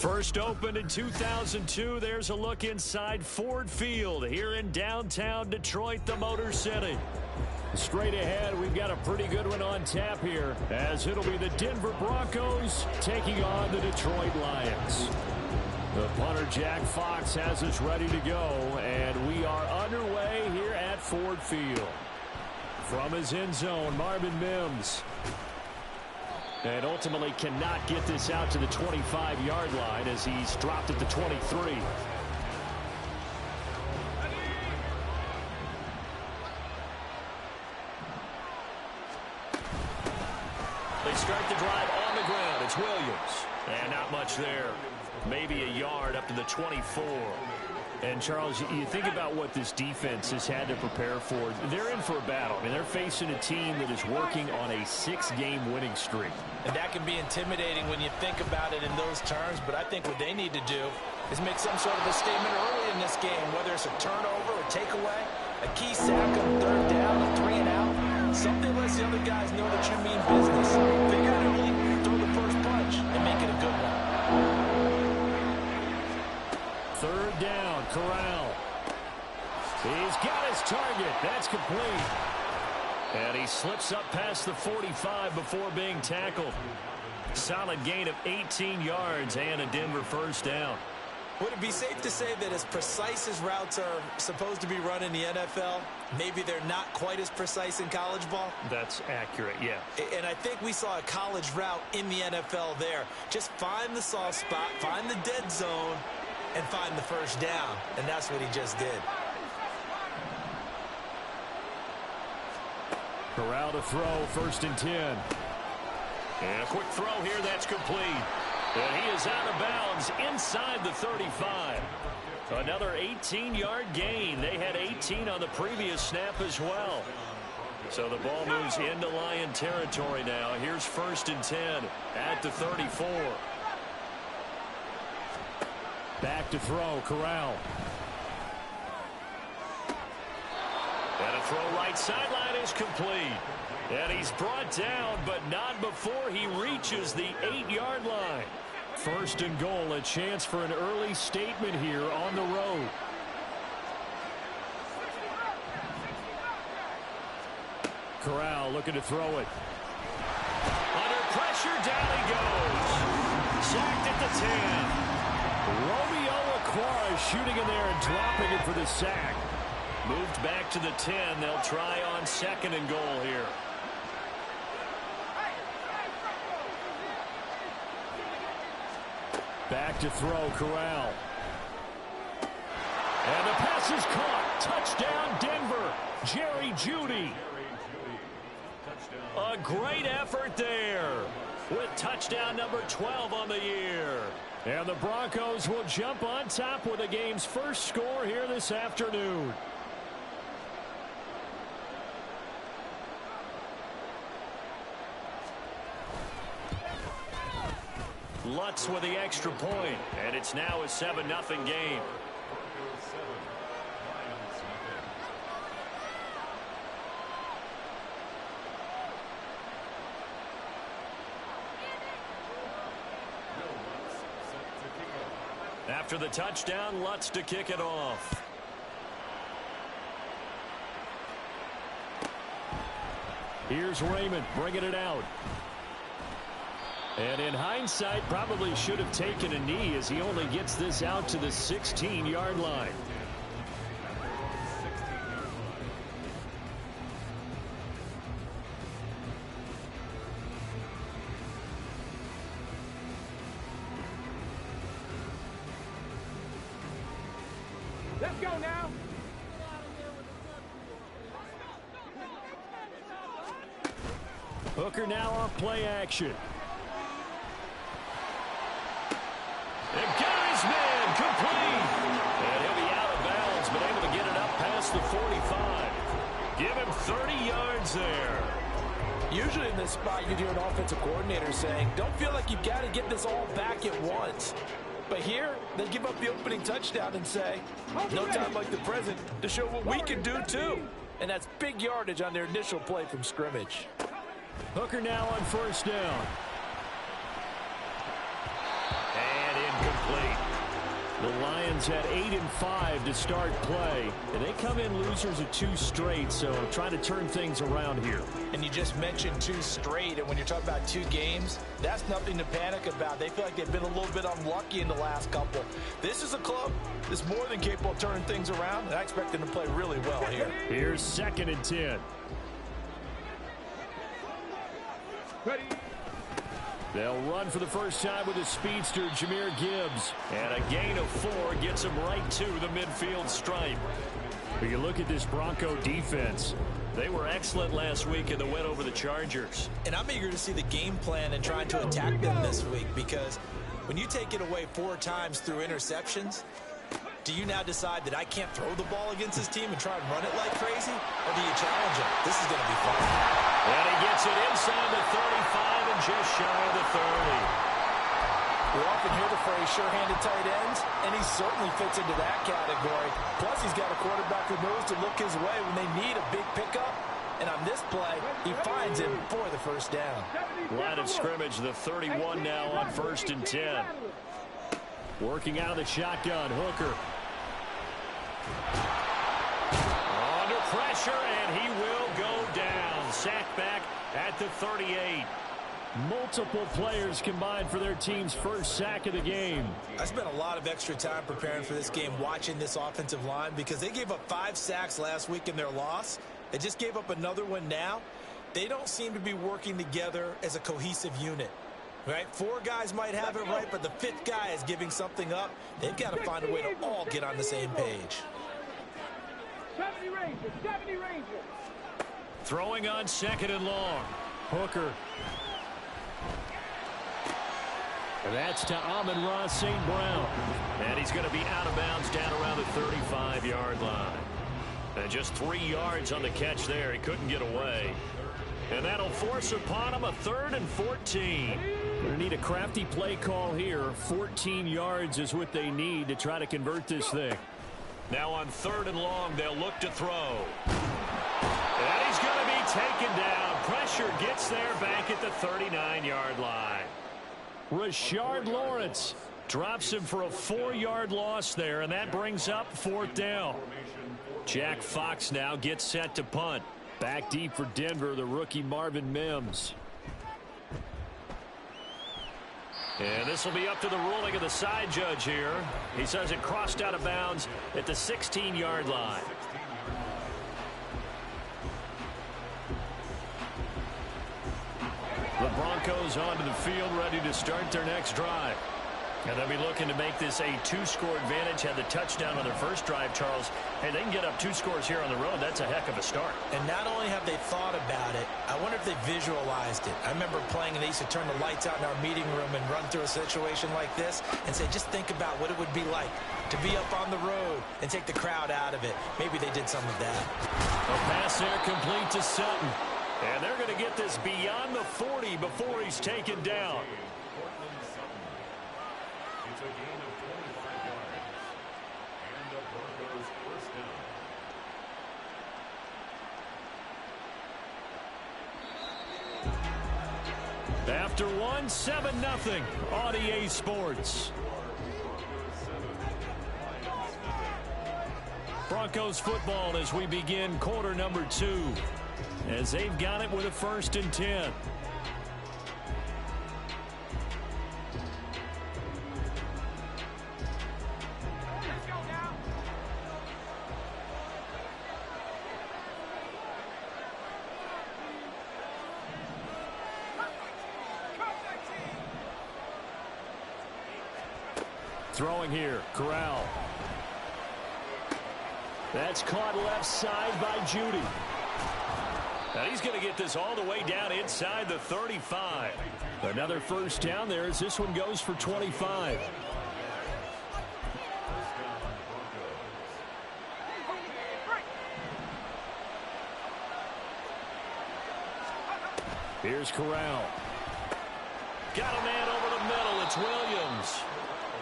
First opened in 2002, there's a look inside Ford Field here in downtown Detroit, the Motor City. Straight ahead, we've got a pretty good one on tap here, as it'll be the Denver Broncos taking on the Detroit Lions. The punter, Jack Fox, has us ready to go, and we are underway here at Ford Field. From his end zone, Marvin Mims. And ultimately cannot get this out to the 25-yard line as he's dropped at the 23. They start the drive on the ground. It's Williams. And not much there. Maybe a yard up to the 24. And, Charles, you think about what this defense has had to prepare for. They're in for a battle. I mean, they're facing a team that is working on a 6-game winning streak. And that can be intimidating when you think about it in those terms. But I think what they need to do is make some sort of a statement early in this game, whether it's a turnover or takeaway, a key sack on third down, a 3-and-out. Something lets the other guys know that you mean business. Figuratively, throw the first punch and make it a good one. Third down, Corral. He's got his target. That's complete. And he slips up past the 45 before being tackled. Solid gain of 18 yards and a Denver first down. Would it be safe to say that as precise as routes are supposed to be run in the NFL, maybe they're not quite as precise in college ball? That's accurate, yeah. And I think we saw a college route in the NFL there. Just find the soft spot, find the dead zone, and find the first down. And that's what he just did. Corral to throw, first and 10. And a quick throw here, that's complete. And he is out of bounds inside the 35. Another 18-yard gain. They had 18 on the previous snap as well. So the ball moves into Lion territory now. Here's first and 10 at the 34. Back to throw, Corral. And a throw right sideline is complete. And he's brought down, but not before he reaches the 8-yard line. First and goal, a chance for an early statement here on the road. Corral looking to throw it. Under pressure, down he goes. Sacked at the 10. Romeo Aquara shooting in there and dropping it for the sack. Moved back to the 10. They'll try on second and goal here. Back to throw, Corral. And the pass is caught. Touchdown, Denver. Jerry Jeudy. A great effort there with touchdown number 12 on the year. And the Broncos will jump on top with the game's first score here this afternoon. Lutz with the extra point, and it's now a 7-0 game. After the touchdown, Lutz to kick it off. Here's Raymond bringing it out. And in hindsight, probably should have taken a knee as he only gets this out to the 16-yard line. Let's go now. Hooker now off play action. And got his man complete. And he'll be out of bounds, but able to get it up past the 45. Give him 30 yards there. Usually in this spot, you'd hear an offensive coordinator saying, don't feel like you've got to get this all back at once. But here, they give up the opening touchdown and say, no time like the present to show what we can do too. And that's big yardage on their initial play from scrimmage. Hooker now on first down. And incomplete. incomplete. The Lions had 8-5 to start play, and they come in losers of 2 straight, so trying to turn things around here. And you just mentioned 2 straight, and when you're talking about 2 games, that's nothing to panic about. They feel like they've been a little bit unlucky in the last couple. This is a club that's more than capable of turning things around, and I expect them to play really well here. Here's 2nd and 10. Ready. They'll run for the first time with a speedster, Jahmyr Gibbs. And a gain of 4 gets him right to the midfield stripe. But you look at this Bronco defense. They were excellent last week in the win over the Chargers. And I'm eager to see the game plan and trying to attack them this week, because when you take it away 4 times through interceptions, do you now decide that I can't throw the ball against this team and try and run it like crazy? Or do you challenge them? This is going to be fun. And he gets it inside the 35 and just shy of the 30. We often hear the phrase sure-handed tight ends, and he certainly fits into that category. Plus, he's got a quarterback who knows to look his way when they need a big pickup. And on this play, he finds him for the first down. Line of scrimmage, the 31 now on 1st and 10. Working out of the shotgun, Hooker. Under pressure, and he will go down. Sacked back at the 38. Multiple players combined for their team's first sack of the game. I spent a lot of extra time preparing for this game, watching this offensive line, because they gave up 5 sacks last week in their loss. They just gave up another one now. They don't seem to be working together as a cohesive unit. Right? 4 guys might have it right, but the 5th guy is giving something up. They've got to find a way to all get on the same page. 70 Rangers, 70 Rangers. Throwing on 2nd and long. Hooker. And that's to Amon-Ra St. Brown. And he's going to be out of bounds down around the 35-yard line. And just 3 yards on the catch there. He couldn't get away. And that'll force upon him a 3rd and 14. Going to need a crafty play call here. 14 yards is what they need to try to convert this thing. Now on 3rd and long, they'll look to throw. And he's going to be taken down. Pressure gets there back at the 39-yard line. Rashard Lawrence drops him for a 4-yard loss there, and that brings up 4th down. Jack Fox now gets set to punt. Back deep for Denver, the rookie Marvin Mims. And this will be up to the ruling of the side judge here. He says it crossed out of bounds at the 16-yard line. The Broncos onto the field, ready to start their next drive. And they'll be looking to make this a 2-score advantage. Had the touchdown on their first drive, Charles. Hey, they can get up 2 scores here on the road. That's a heck of a start. And not only have they thought about it, I wonder if they visualized it. I remember playing, and they used to turn the lights out in our meeting room and run through a situation like this and say, just think about what it would be like to be up on the road and take the crowd out of it. Maybe they did some of that. A pass there complete to Sutton. And they're going to get this beyond the 40 before he's taken down. It's a gain of 25 yards. And the Broncos first down. After 1, 7-0. Audier Sports. Broncos football as we begin quarter number 2. As they've got it with a 1st and 10. Throwing here, Corral. That's caught left side by Judy. Now he's going to get this all the way down inside the 35. Another first down there as this one goes for 25. Here's Corral. Got a man over the middle. It's Williams.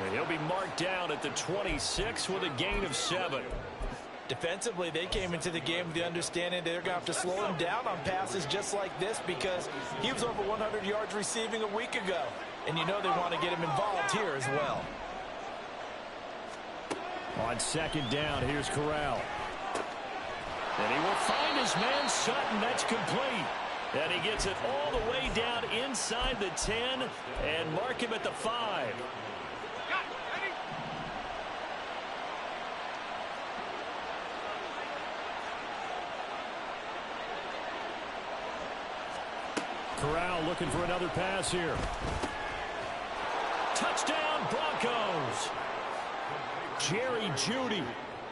And he'll be marked down at the 26 with a gain of 7. Defensively, they came into the game with the understanding they're going to have to slow him down on passes just like this, because he was over 100 yards receiving a week ago. And you know they want to get him involved here as well. On second down, here's Corral. And he will find his man Sutton. That's complete. And he gets it all the way down inside the 10 and mark him at the 5. Corral looking for another pass here. Touchdown, Broncos. Jerry Jeudy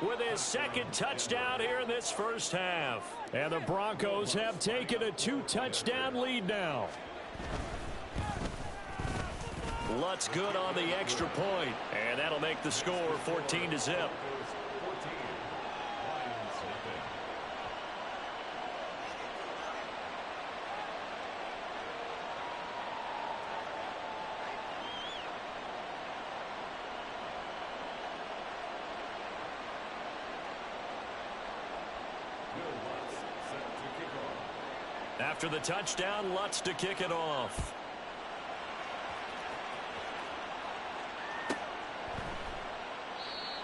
with his second touchdown here in this first half. And the Broncos have taken a 2-touchdown lead now. Lutz good on the extra point, and that'll make the score 14-0. After the touchdown, Lutz to kick it off.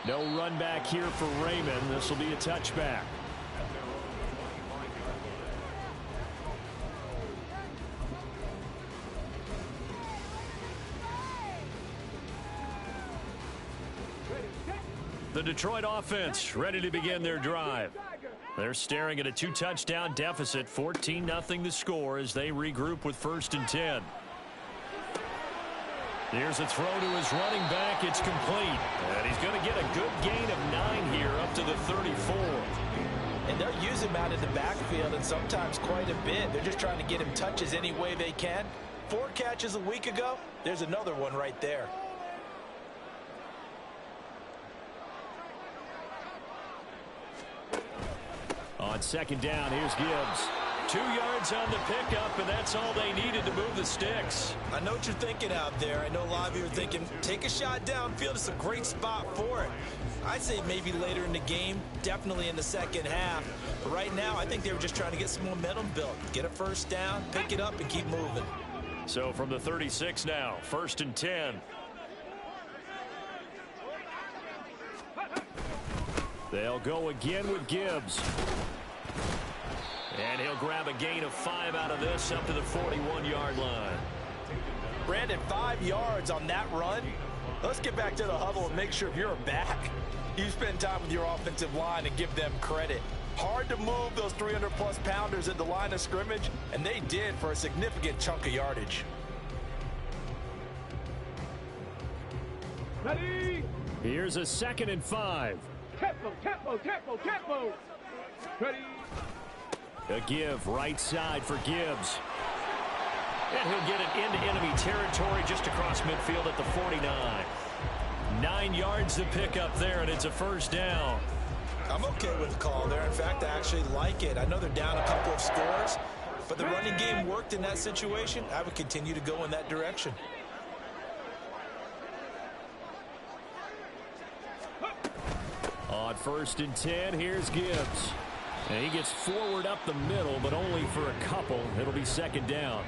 No run back here for Raymond. This will be a touchback. The Detroit offense ready to begin their drive. They're staring at a 2-touchdown deficit, 14-0 the score as they regroup with 1st and 10. Here's a throw to his running back. It's complete. And he's going to get a good gain of 9 here up to the 34. And they'll use him out in the backfield and sometimes quite a bit. They're just trying to get him touches any way they can. 4 catches a week ago. There's another one right there. On second down, here's Gibbs. 2 yards on the pickup, and that's all they needed to move the sticks. I know what you're thinking out there. I know a lot of you are thinking, take a shot downfield. It's a great spot for it. I'd say maybe later in the game, definitely in the second half. But right now, I think they were just trying to get some momentum built. Get a first down, pick it up, and keep moving. So from the 36 now, 1st and 10. They'll go again with Gibbs. And he'll grab a gain of 5 out of this up to the 41-yard line. Brandon, 5 yards on that run. Let's get back to the huddle and make sure you're back. You spend time with your offensive line and give them credit. Hard to move those 300-plus pounders at the line of scrimmage, and they did for a significant chunk of yardage. Ready? Here's a 2nd and 5. Tempo, tempo, tempo, tempo. Ready? A give right side for Gibbs. And he'll get it into enemy territory just across midfield at the 49. 9 yards to pick up there, and it's a first down. I'm okay with the call there. In fact, I actually like it. I know they're down a couple of scores, but the running game worked in that situation. I would continue to go in that direction. On 1st and 10, here's Gibbs. And he gets forward up the middle, but only for a couple. It'll be 2nd down.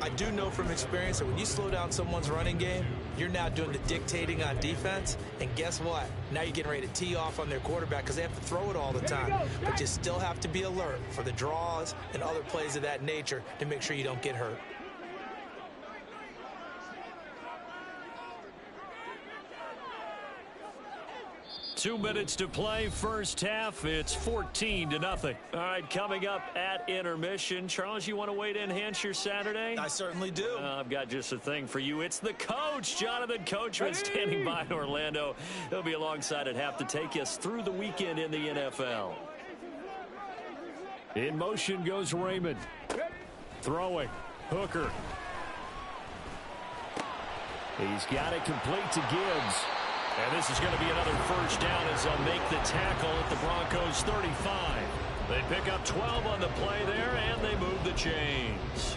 I do know from experience that when you slow down someone's running game, you're now doing the dictating on defense. And guess what? Now you're getting ready to tee off on their quarterback because they have to throw it all the time. But you still have to be alert for the draws and other plays of that nature to make sure you don't get hurt. Two minutes to play, first half. It's 14-0. All right, coming up at intermission. Charles, you want to wait to enhance your Saturday? I certainly do. I've got just a thing for you. It's the coach, Jonathan Coachman, standing by in Orlando. He'll be alongside at half to take us through the weekend in the NFL. In motion goes Raymond. Throwing. Hooker. He's got it complete to Gibbs. And this is going to be another first down as they'll make the tackle at the Broncos 35. They pick up 12 on the play there, and they move the chains.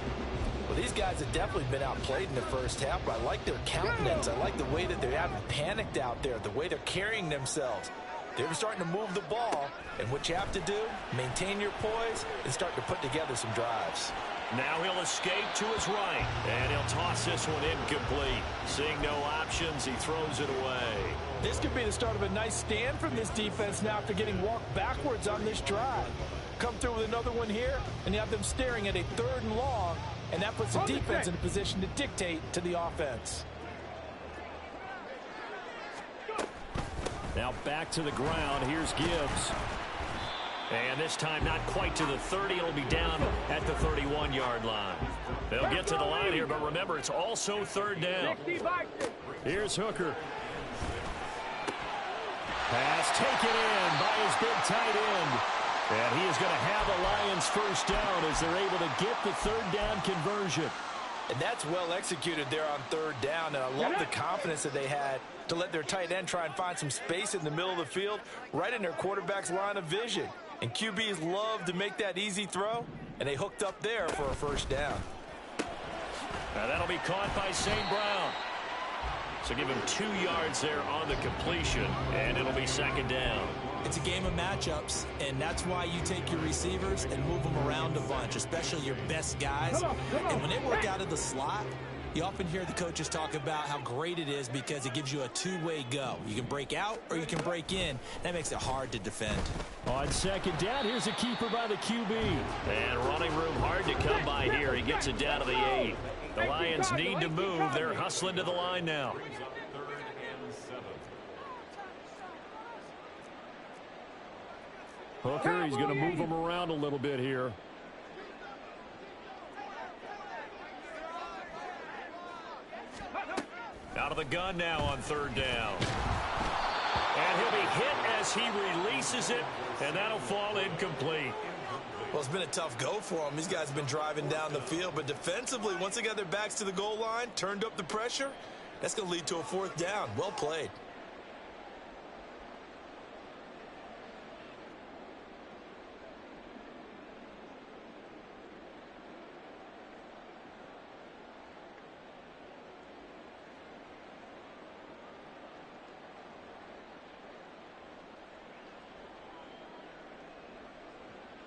Well, these guys have definitely been outplayed in the first half, but I like their countenance. I like the way that they haven't panicked out there, the way they're carrying themselves. They were starting to move the ball, and what you have to do, maintain your poise and start to put together some drives. Now he'll escape to his right, and he'll toss this one incomplete. Seeing no options, he throws it away. This could be the start of a nice stand from this defense now after getting walked backwards on this drive. Come through with another one here, and you have them staring at a 3rd and long, and that puts the defense in a position to dictate to the offense. Now back to the ground. Here's Gibbs. And this time not quite to the 30. It'll be down at the 31-yard line. They'll get to the line here, but remember, it's also 3rd down. Here's Hooker. Pass taken in by his big tight end. And he is going to have the Lions 1st down as they're able to get the 3rd down conversion. And that's well executed there on 3rd down, and I love the confidence that they had to let their tight end try and find some space in the middle of the field, right in their quarterback's line of vision. And QBs love to make that easy throw, and they hooked up there for a 1st down. Now that'll be caught by St. Brown. So give him 2 yards there on the completion, and it'll be 2nd down. It's a game of matchups, and that's why you take your receivers and move them around a bunch, especially your best guys. And when they work out of the slot, you often hear the coaches talk about how great it is because it gives you a 2-way go. You can break out or you can break in. That makes it hard to defend. On 2nd down, here's a keeper by the QB. And running room hard to come by here. He gets it down to the 8. The Lions need to move. They're hustling to the line now. Hooker, he's going to move him around a little bit here. Out of the gun now on 3rd down. And he'll be hit as he releases it, and that'll fall incomplete. Well, it's been a tough go for them. These guys have been driving down the field, but defensively, once they got their backs to the goal line, turned up the pressure, that's going to lead to a 4th down. Well played.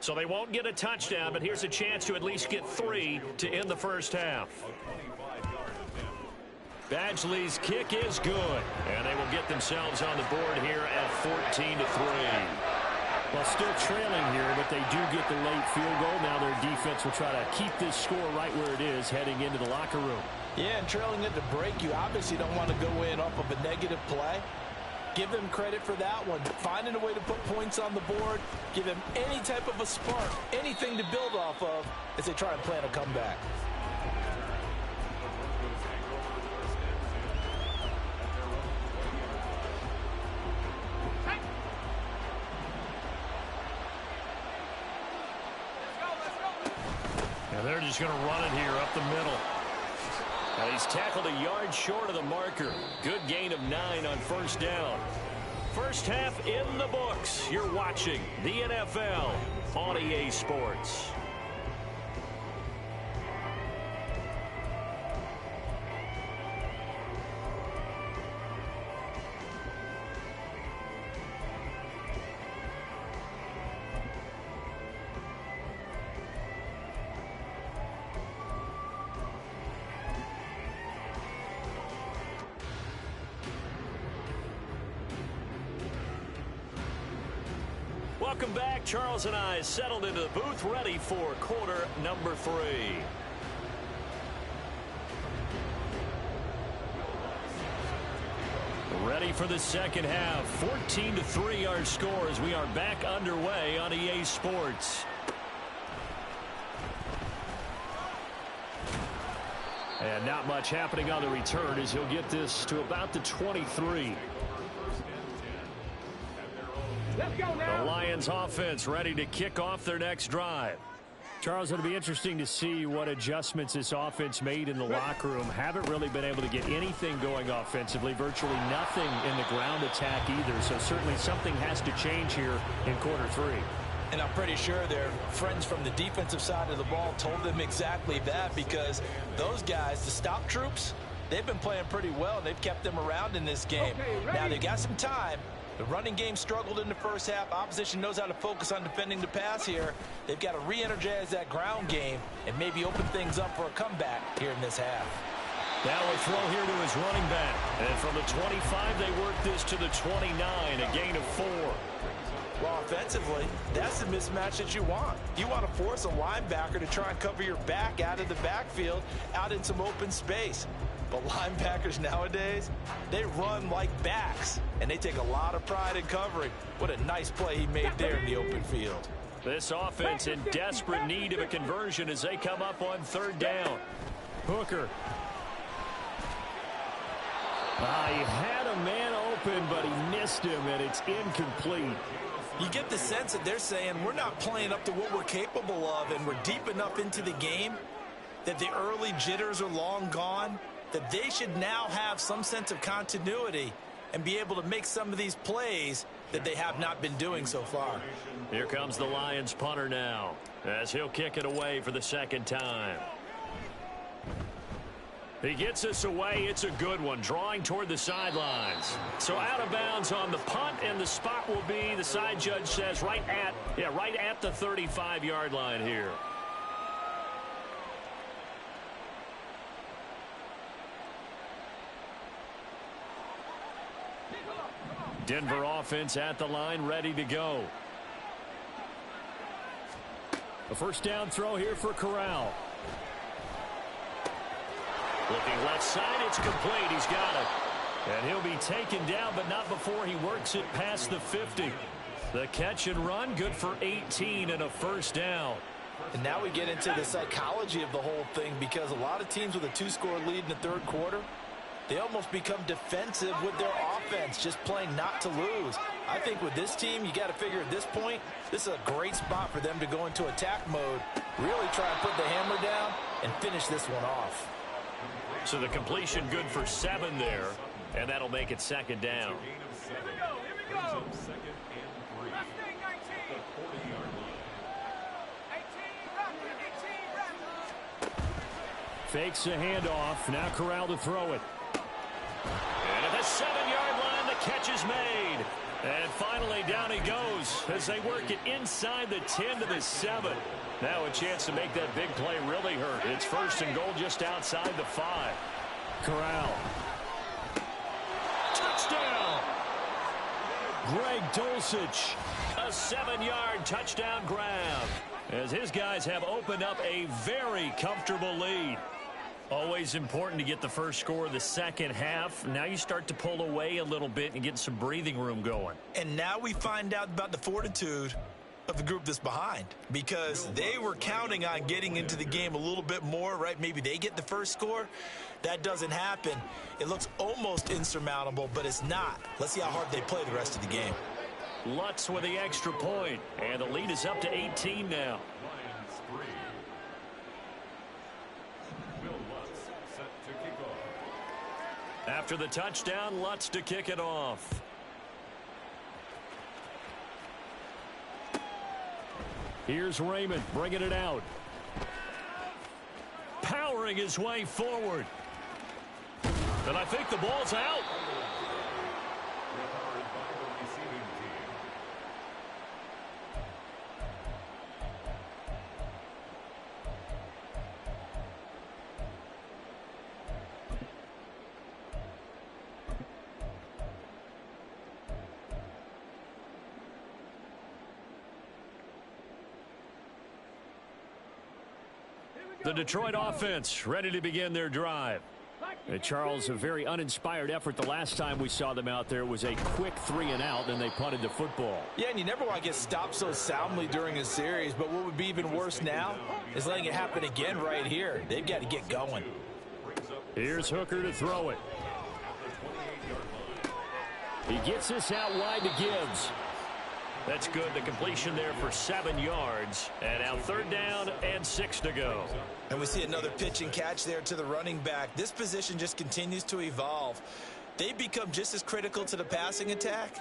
So they won't get a touchdown, but here's a chance to at least get 3 to end the 1st half. Badgley's kick is good, and they will get themselves on the board here at 14-3. Well, still trailing here, but they do get the late field goal. Now their defense will try to keep this score right where it is heading into the locker room. Yeah, and trailing at the break, you obviously don't want to go in off of a negative play. Give them credit for that one. Finding a way to put points on the board. Give them any type of a spark, anything to build off of as they try and plan a comeback. And they're just going to run it here up the middle. And he's tackled a yard short of the marker. Good gain of 9 on 1st down. 1st half in the books. You're watching the NFL on EA Sports. Welcome back. Charles and I settled into the booth, ready for quarter number 3. Ready for the 2nd half. 14-3 our score as we are back underway on EA Sports. And not much happening on the return as he'll get this to about the 23. Let's go now. The Lions offense ready to kick off their next drive. Charles, it'll be interesting to see what adjustments this offense made in the locker room. Haven't really been able to get anything going offensively, virtually nothing in the ground attack either. So certainly something has to change here in quarter 3. And I'm pretty sure their friends from the defensive side of the ball told them exactly that, because those guys, the stop troops, they've been playing pretty well, and they've kept them around in this game. Okay, now, they got some time, The running game struggled in the first half. Opposition knows how to focus on defending the pass here. They've got to re-energize that ground game and maybe open things up for a comeback here in this half. Now a throw here to his running back. And from the 25, they work this to the 29, a gain of 4. Well, offensively, that's the mismatch that you want. You want to force a linebacker to try and cover your back out of the backfield, out in some open space. But linebackers nowadays, they run like backs, and they take a lot of pride in covering. What a nice play he made there in the open field. This offense in desperate need of a conversion as they come up on 3rd down. Hooker. He had a man open, but he missed him, and it's incomplete. You get the sense that they're saying we're not playing up to what we're capable of, and we're deep enough into the game that the early jitters are long gone, that they should now have some sense of continuity and be able to make some of these plays that they have not been doing so far. Here comes the Lions punter now as he'll kick it away for the 2nd time. He gets us away. It's a good one, drawing toward the sidelines. So out of bounds on the punt, and the spot will be, the side judge says, right at the 35-yard line here. Denver offense at the line, ready to go. A 1st down throw here for Corral. Looking left side, it's complete. He's got it. And he'll be taken down, but not before he works it past the 50. The catch and run, good for 18 and a 1st down. And now we get into the psychology of the whole thing, because a lot of teams with a 2-score lead in the 3rd quarter, they almost become defensive with their offense, just playing not to lose. I think with this team, you got to figure at this point, this is a great spot for them to go into attack mode, really try and put the hammer down and finish this one off. So the completion good for 7 there, and that'll make it 2nd down. Here we go. 2nd and 3. Fakes a handoff. Now Corral to throw it. And at the 7-yard line, the catch is made. And finally, down he goes as they work it inside the 10 to the 7. Now a chance to make that big play really hurt. It's 1st and goal just outside the 5. Corral. Touchdown! Greg Dulcich. A 7-yard touchdown grab as his guys have opened up a very comfortable lead. Always important to get the first score of the 2nd half. Now you start to pull away a little bit and get some breathing room going. And now we find out about the fortitude of the group that's behind, because they were counting on getting into the game a little bit more, right? Maybe they get the first score. That doesn't happen. It looks almost insurmountable, but it's not. Let's see how hard they play the rest of the game. Lutz with the extra point, and the lead is up to 18 now. Lions 3. Will Lutz set to kick off. After the touchdown, Lutz to kick it off. Here's Raymond bringing it out. Powering his way forward. And I think the ball's out. Recovered by the receiving team. The Detroit offense ready to begin their drive. Charles, a very uninspired effort the last time we saw them out there. It was a quick 3-and-out, and they punted the football. Yeah, and you never want to get stopped so soundly during a series, but what would be even worse now is letting it happen again right here. They've got to get going. Here's Hooker to throw it. He gets this out wide to Gibbs. That's good. The completion there for 7 yards. And now 3rd down and 6 to go. And we see another pitch and catch there to the running back. This position just continues to evolve. They become just as critical to the passing attack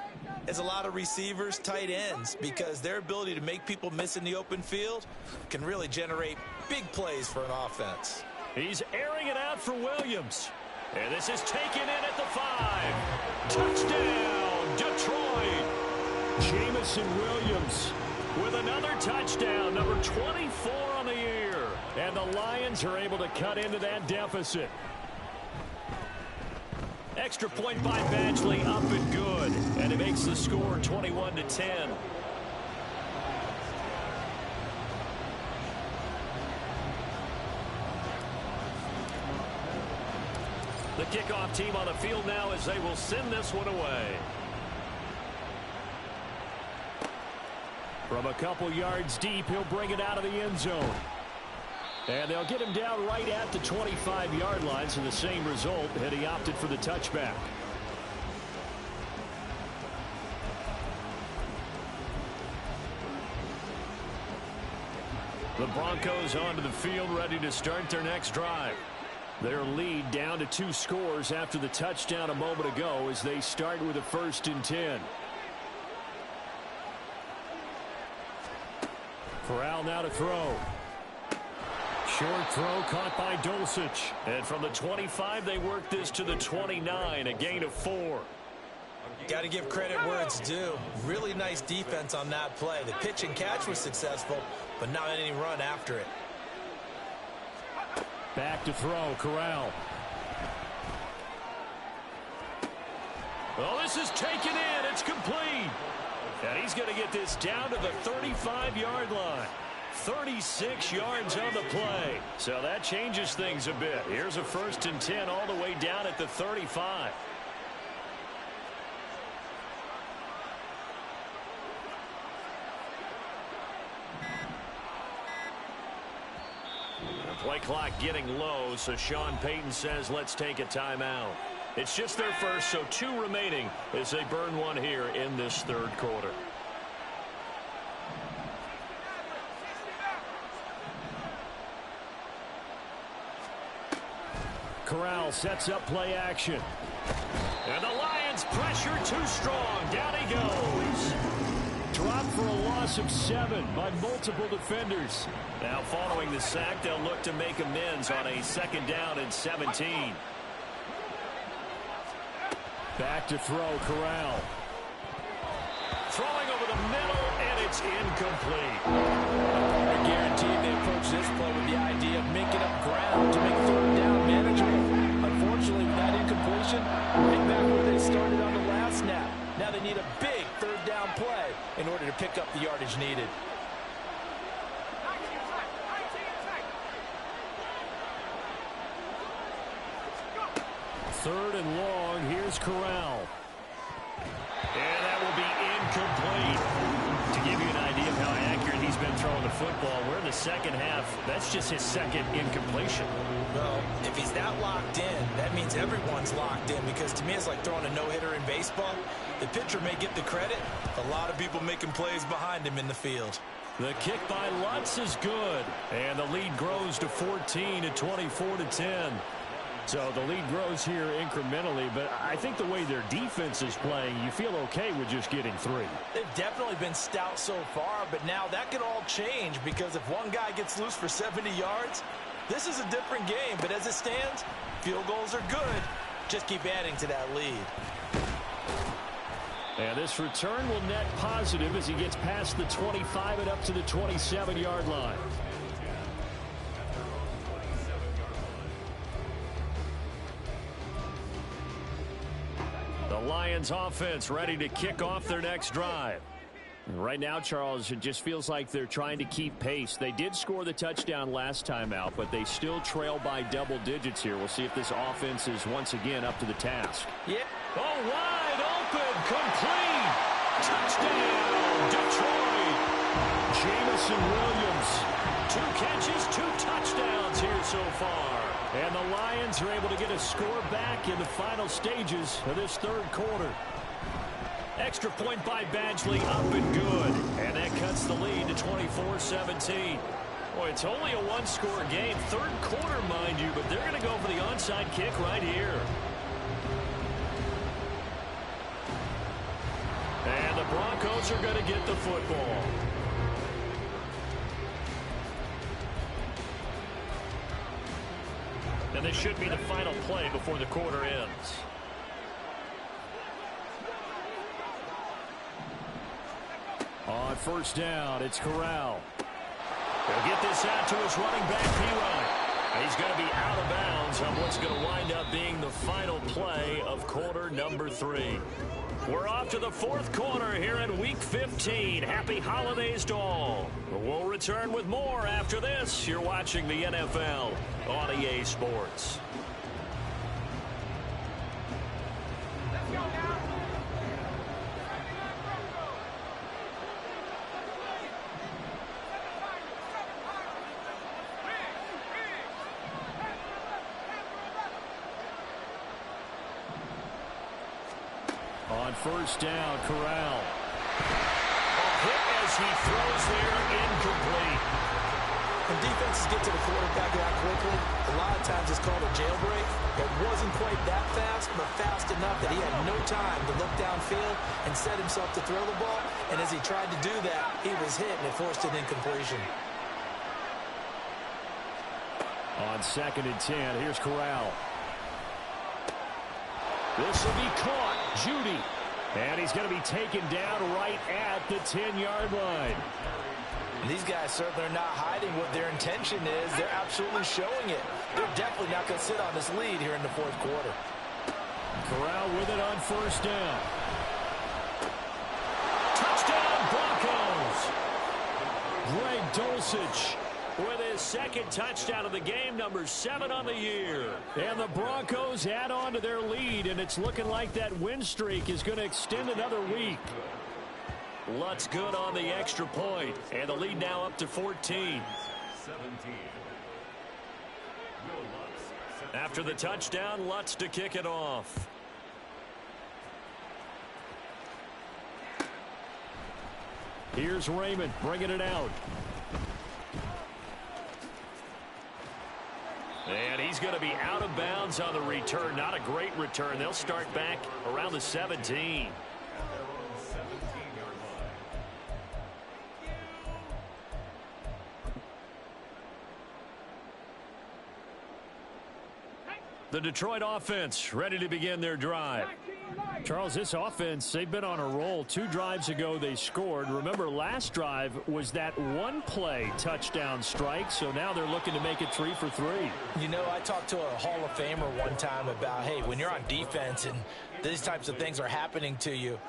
as a lot of receivers, tight ends, because their ability to make people miss in the open field can really generate big plays for an offense. He's airing it out for Williams. And this is taken in at the 5. Touchdown, Detroit. Jamison Williams with another touchdown, number 24 on the year. And the Lions are able to cut into that deficit. Extra point by Badgley, up and good. And it makes the score 21-10. The kickoff team on the field now as they will send this one away. From a couple yards deep, he'll bring it out of the end zone. And they'll get him down right at the 25-yard line, so the same result, and he opted for the touchback. The Broncos onto the field, ready to start their next drive. Their lead down to 2 scores after the touchdown a moment ago as they start with a 1st and 10. Corral now to throw. Short throw caught by Dulcich. And from the 25, they work this to the 29, a gain of 4. Got to give credit where it's due. Really nice defense on that play. The pitch and catch was successful, but not any run after it. Back to throw, Corral. Oh, this is taken in. It's complete. And he's going to get this down to the 35-yard line. 36 yards on the play. So that changes things a bit. Here's a 1st and 10 all the way down at the 35. The play clock getting low, so Sean Payton says let's take a timeout. It's just their first, so 2 remaining as they burn one here in this 3rd quarter. Corral sets up play action. And the Lions pressure too strong. Down he goes. Dropped for a loss of 7 by multiple defenders. Now following the sack, they'll look to make amends on a 2nd down and 17. Back to throw, Corral. Throwing over the middle, and it's incomplete. I guarantee they approach this play with the idea of making up ground to make 3rd down manageable. Unfortunately, with that incompletion, right back where they started on the last snap. Now they need a big 3rd down play in order to pick up the yardage needed. Third and long. Here's Corral. And that will be incomplete. To give you an idea of how accurate he's been throwing the football, we're in the 2nd half. That's just his 2nd incompletion. Well, if he's that locked in, that means everyone's locked in, because to me it's like throwing a no-hitter in baseball. The pitcher may get the credit. A lot of people making plays behind him in the field. The kick by Lutz is good. And the lead grows to 14 at 24-10. So the lead grows here incrementally, but I think the way their defense is playing, you feel okay with just getting 3. They've definitely been stout so far, but now that could all change, because if one guy gets loose for 70 yards, this is a different game. But as it stands, field goals are good. Just keep adding to that lead. And this return will net positive as he gets past the 25 and up to the 27-yard line. The Lions offense ready to kick off their next drive. Right now, Charles, it just feels like they're trying to keep pace. They did score the touchdown last time out, but they still trail by double digits here. We'll see if this offense is once again up to the task. Yeah. Oh, wide open, complete. Touchdown, Detroit. Jamison Williams. 2 catches, 2 touchdowns here so far. And the Lions are able to get a score back in the final stages of this 3rd quarter. Extra point by Badgley, up and good. And that cuts the lead to 24-17. Boy, it's only a 1-score game. 3rd quarter, mind you, but they're going to go for the onside kick right here. And the Broncos are going to get the football. And this should be the final play before the quarter ends. On first down, it's Corral. He'll get this out to his running back, P-Ryan. He's going to be out of bounds on what's going to wind up being the final play of quarter number 3. We're off to the fourth quarter here in Week 15. Happy holidays to all. We'll return with more after this. You're watching the NFL on EA Sports. On first down, Corral. A hit as he throws there, incomplete. When defenses get to the quarterback that quickly, a lot of times it's called a jailbreak. It wasn't quite that fast, but fast enough that he had no time to look downfield and set himself to throw the ball. And as he tried to do that, he was hit and it forced an incompletion. On 2nd and 10, here's Corral. This will be caught. Judy. And he's going to be taken down right at the 10-yard line. These guys certainly are not hiding what their intention is. They're absolutely showing it. They're definitely not going to sit on this lead here in the fourth quarter. Corral with it on first down. Touchdown, Broncos. Greg Dulcich with his second touchdown of the game, number 7 on the year. And the Broncos add on to their lead, and it's looking like that win streak is going to extend another week. Lutz good on the extra point, and the lead now up to 14. After the touchdown, Lutz to kick it off. Here's Raymond bringing it out. And he's going to be out of bounds on the return. Not a great return. They'll start back around the 17. The Detroit offense ready to begin their drive. Charles, this offense, they've been on a roll. 2 drives ago they scored. Remember, last drive was that one-play touchdown strike, so now they're looking to make it 3 for 3. You know, I talked to a Hall of Famer one time about, hey, when you're on defense and these types of things are happening to you,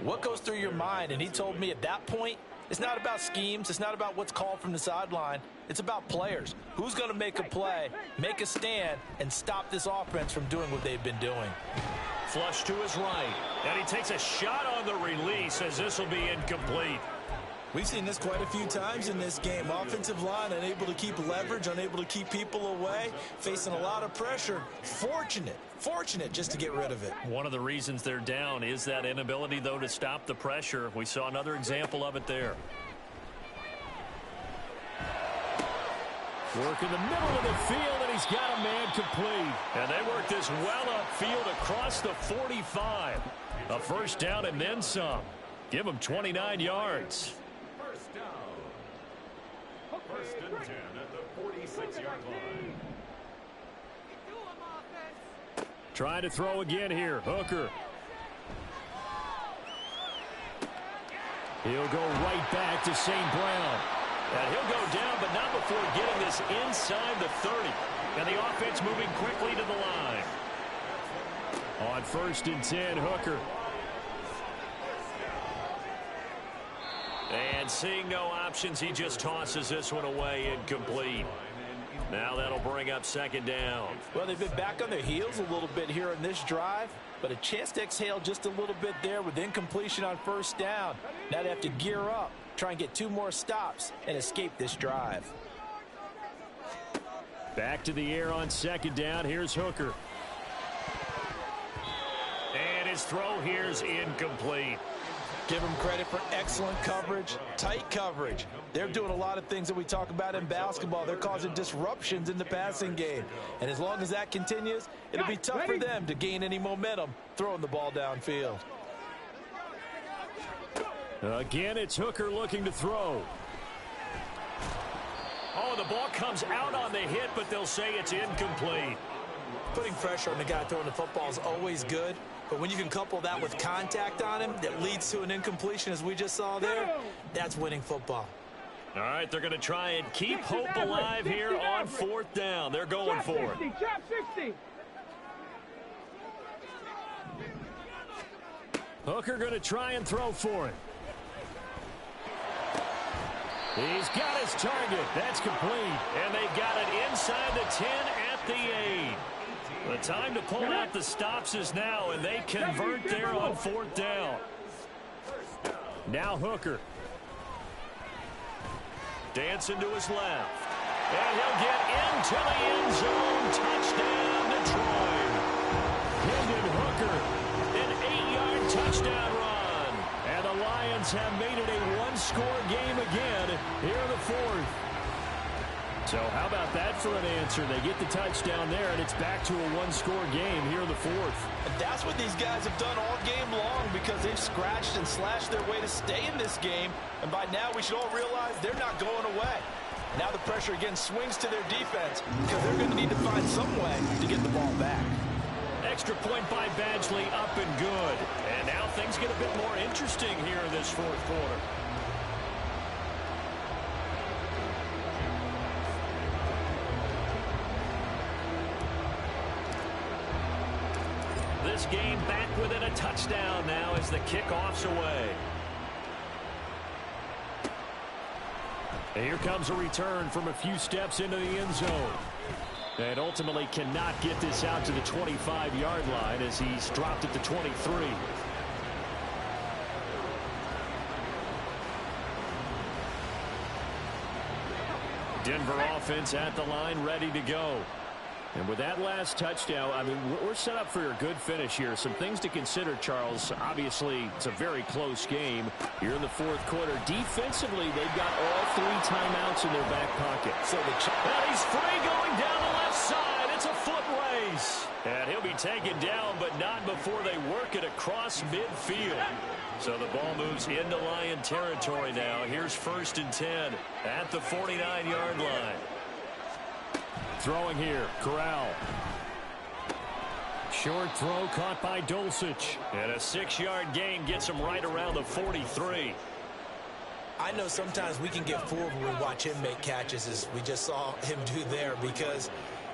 what goes through your mind? And he told me at that point, it's not about schemes. It's not about what's called from the sideline. It's about players. Who's going to make a play, make a stand, and stop this offense from doing what they've been doing? Flush to his right. And he takes a shot on the release as this will be incomplete. We've seen this quite a few times in this game. Offensive line unable to keep leverage, unable to keep people away, facing a lot of pressure. Fortunate just to get rid of it. One of the reasons they're down is that inability, though, to stop the pressure. We saw another example of it there. Work in the middle of the field, and he's got a man complete. And they work this well upfield across the 45. A first down and then some. Give him 29 yards. First down. First and 10 at the 46-yard line. Trying to throw again here. Hooker. He'll go right back to St. Brown. And he'll go down, but not before getting this inside the 30. And the offense moving quickly to the line. On first and 10, Hooker. And seeing no options, he just tosses this one away, incomplete. Now that'll bring up second down. Well, they've been back on their heels a little bit here in this drive, but a chance to exhale just a little bit there with incompletion on first down. Now they have to gear up, try and get 2 more stops and escape this drive. Back to the air on second down. Here's Hooker. And his throw here's incomplete. Give them credit for excellent coverage, tight coverage. They're doing a lot of things that we talk about in basketball. They're causing disruptions in the passing game. And as long as that continues, it'll be tough for them to gain any momentum throwing the ball downfield. Again, it's Hooker looking to throw. Oh, the ball comes out on the hit, but they'll say it's incomplete. Putting pressure on the guy throwing the football is always good, But when you can couple that with contact on him that leads to an incompletion, as we just saw there, that's winning football. All right, they're going to try and keep hope alive here on 4th down. They're going for it. Trap 60. Hooker going to try and throw for it. He's got his target. That's complete. And they got it inside the 10 at the 8. The time to pull out the stops is now, and they convert there on 4th down. Now Hooker. Dancing to his left. And he'll get into the end zone. Touchdown, Detroit. Hendon Hooker, an 8-yard touchdown run. And the Lions have made it a one-score game again here in the 4th. So how about that for an answer? They get the touchdown there, and it's back to a one-score game here in the 4th. And that's what these guys have done all game long because they've scratched and slashed their way to stay in this game. And by now, we should all realize they're not going away. Now the pressure again swings to their defense because they're going to need to find some way to get the ball back. Extra point by Badgley, up and good. And now things get a bit more interesting here in this 4th quarter. This game back within a touchdown now as the kickoff's away. And here comes a return from a few steps into the end zone. And ultimately cannot get this out to the 25-yard line as he's dropped at the 23. Denver offense at the line, ready to go. And with that last touchdown, I mean, we're set up for a good finish here. Some things to consider, Charles. Obviously, it's a very close game here in the 4th quarter. Defensively, they've got all 3 timeouts in their back pocket. So and he's free going down the left side. It's a foot race. And he'll be taken down, but not before they work it across midfield. So the ball moves into Lion territory now. Here's 1st and 10 at the 49-yard line. Throwing here, Corral. Short throw caught by Dulcich. And a 6-yard gain gets him right around the 43. I know sometimes we can get fooled when we watch him make catches, as we just saw him do there, because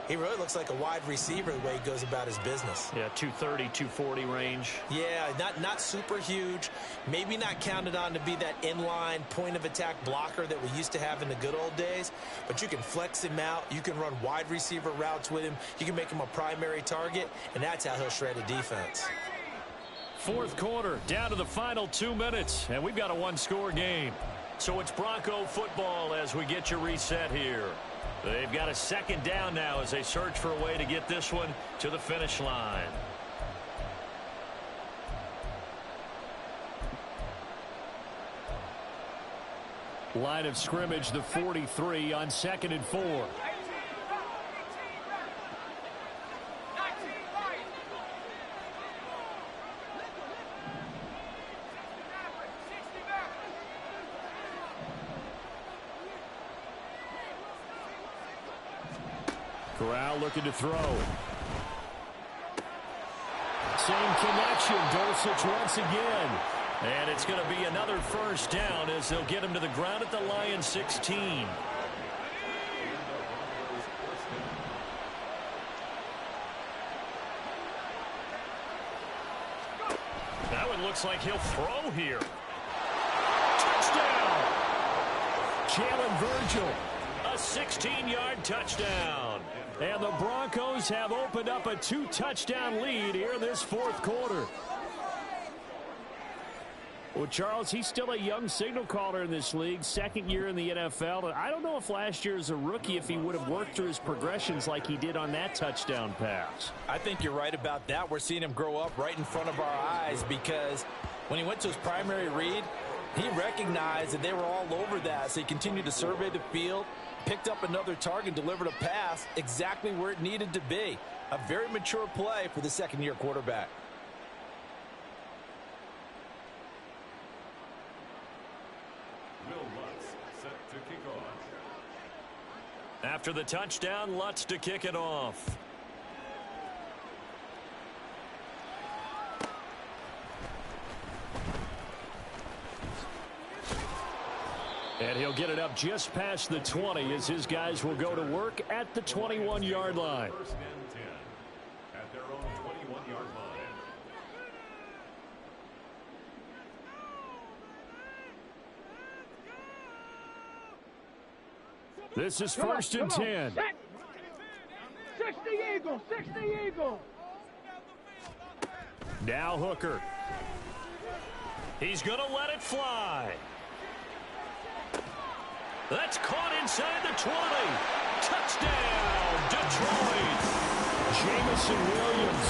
he really looks like a wide receiver the way he goes about his business. Yeah, 230, 240 range. Yeah, not super huge. Maybe not counted on to be that inline point-of-attack blocker that we used to have in the good old days. But you can flex him out. You can run wide receiver routes with him. You can make him a primary target, and that's how he'll shred a defense. 4th quarter, down to the final 2 minutes, and we've got a one-score game. So it's Bronco football as we get you reset here. They've got a 2nd down now as they search for a way to get this one to the finish line. Line of scrimmage, the 43 on 2nd and 4. Corral looking to throw. Same connection. Dulcich once again. And it's going to be another 1st down as they'll get him to the ground at the Lions 16. That one looks like he'll throw here. Touchdown! Jalen Virgil. A 16-yard touchdown. And the Broncos have opened up a 2-touchdown lead here in this 4th quarter. Well, Charles, he's still a young signal caller in this league, 2nd year in the NFL. And I don't know if last year as a rookie, if he would have worked through his progressions like he did on that touchdown pass. I think you're right about that. We're seeing him grow up right in front of our eyes because when he went to his primary read, he recognized that they were all over that. So he continued to survey the field, picked up another target, delivered a pass exactly where it needed to be. A very mature play for the 2nd-year quarterback. After the touchdown, Lutz to kick it off. And he'll get it up just past the 20 as his guys will go to work at the 21-yard line. First and 10 at their own 21-yard line. This is first and 10. 60 Eagles, 60 Eagles. Now Hooker. He's going to let it fly. That's caught inside the 20. Touchdown, Detroit. Jamison Williams,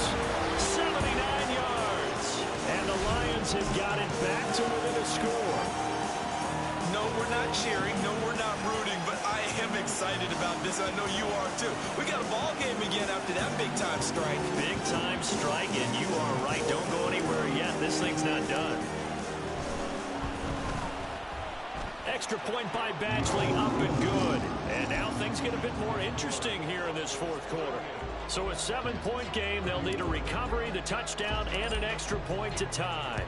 79 yards. And the Lions have got it back to within a score. No, we're not cheering. No, we're not rooting. But I am excited about this. I know you are, too. We got a ball game again after that big-time strike. Big-time strike, and you are right. Don't go anywhere yet. This thing's not done. Extra point by Badgley, up and good. And now things get a bit more interesting here in this fourth quarter. So a 7-point game, they'll need a recovery, the touchdown, and an extra point to tie.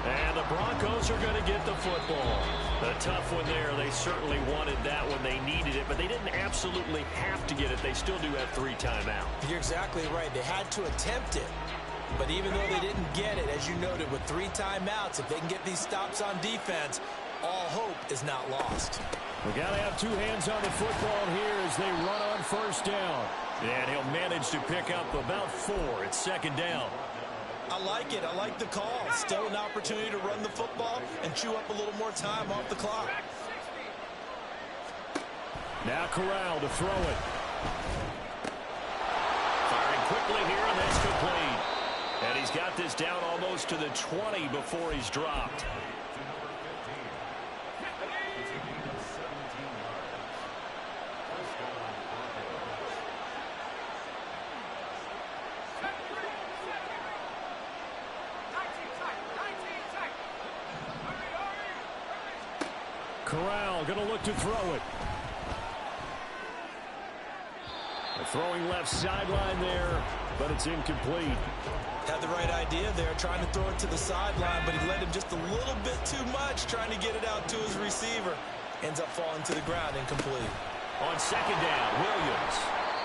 And the Broncos are going to get the football. A tough one there. They certainly wanted that when they needed it, but they didn't absolutely have to get it. They still do have 3 timeouts. You're exactly right. They had to attempt it. But even though they didn't get it, as you noted, with 3 timeouts, if they can get these stops on defense, all hope is not lost. We got to have 2 hands on the football here as they run on first down. And he'll manage to pick up about 4. It's second down. I like it. I like the call. Still an opportunity to run the football and chew up a little more time off the clock. Now Corral to throw it. Firing quickly here, and that's complete. And he's got this down almost to the 20 before he's dropped. Corral going to look to throw it. A throwing left sideline there, but it's incomplete. Had the right idea there, trying to throw it to the sideline, but he led him just a little bit too much, trying to get it out to his receiver. Ends up falling to the ground, incomplete. On second down, Williams.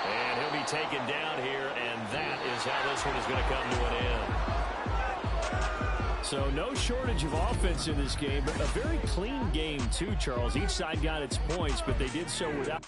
And he'll be taken down here, and that is how this one is going to come to an end. So no shortage of offense in this game, but a very clean game too, Charles. Each side got its points, but they did so without...